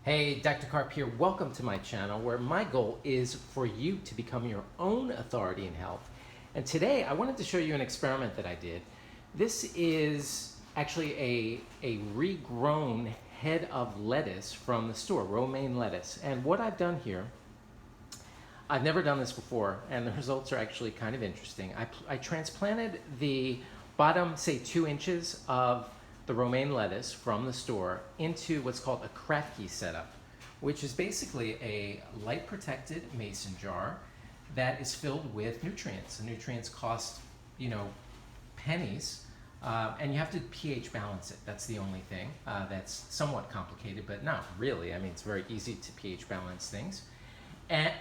Hey, Dr. Karp here. Welcome to my channel where my goal is for you to become your own authority in health. And today I wanted to show you an experiment that I did. This is actually a regrown head of lettuce from the store, Romaine lettuce. And what I've done here, I've never done this before, and the results are actually kind of interesting. I transplanted the bottom, say, 2 inches of the romaine lettuce from the store into what's called a kratky setup, which is basically a light protected mason jar that is filled with nutrients. The nutrients cost, pennies, and you have to pH balance it. That's the only thing that's somewhat complicated, but not really. I mean, it's very easy to pH balance things. And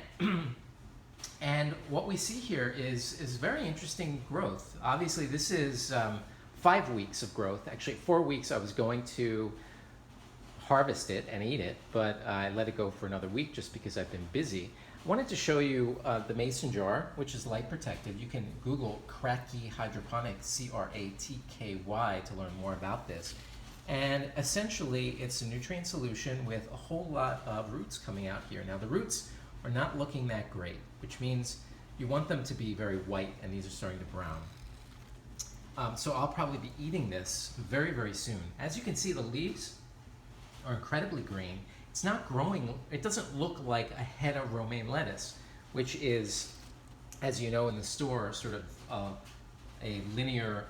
and what we see here is very interesting growth. Obviously, this is 5 weeks of growth. Actually, 4 weeks I was going to harvest it and eat it, but I let it go for another week just because I've been busy. I wanted to show you the mason jar, which is light protected. You can Google kratky hydroponics, C-R-A-T-K-Y, to learn more about this. And essentially, it's a nutrient solution with a whole lot of roots coming out here. Now, the roots are not looking that great, which means you want them to be very white, and these are starting to brown. So I'll probably be eating this very, very soon. As you can see, the leaves are incredibly green. It's not growing, it doesn't look like a head of romaine lettuce, which is, as you know, in the store, sort of a linear,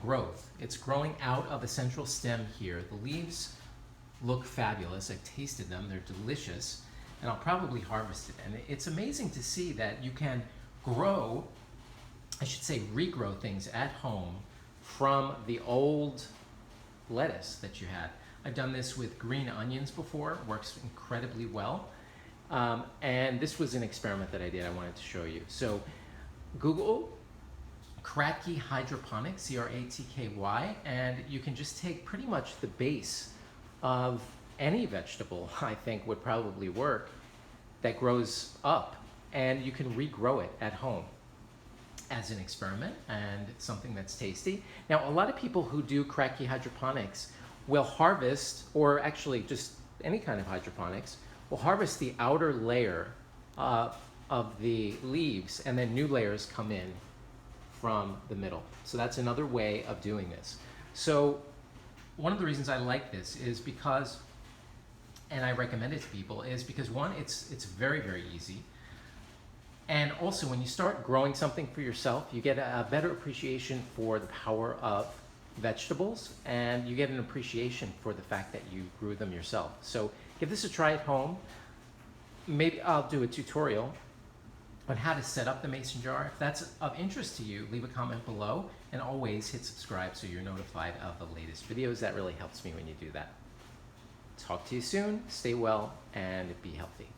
growth. It's growing out of a central stem here. The leaves look fabulous. I've tasted them, they're delicious, and I'll probably harvest it. And it's amazing to see that you can grow, I should say regrow things at home from the old lettuce that you had. I've done this with green onions before, works incredibly well. And this was an experiment that I did I wanted to show you. So Google kratky hydroponics, C-R-A-T-K-Y, and you can just take pretty much the base of any vegetable, I think would probably work, that grows up, and you can regrow it at home as an experiment and something that's tasty. Now, a lot of people who do kratky hydroponics will harvest, or actually just any kind of hydroponics, will harvest the outer layer of the leaves, and then new layers come in from the middle. So that's another way of doing this. So one of the reasons I like this is because, and I recommend it to people, is because one, it's very, very easy. And also, when you start growing something for yourself, you get a better appreciation for the power of vegetables, and you get an appreciation for the fact that you grew them yourself. So give this a try at home. Maybe I'll do a tutorial on how to set up the mason jar. If that's of interest to you, leave a comment below, and always hit subscribe so you're notified of the latest videos. That really helps me when you do that. Talk to you soon, stay well, and be healthy.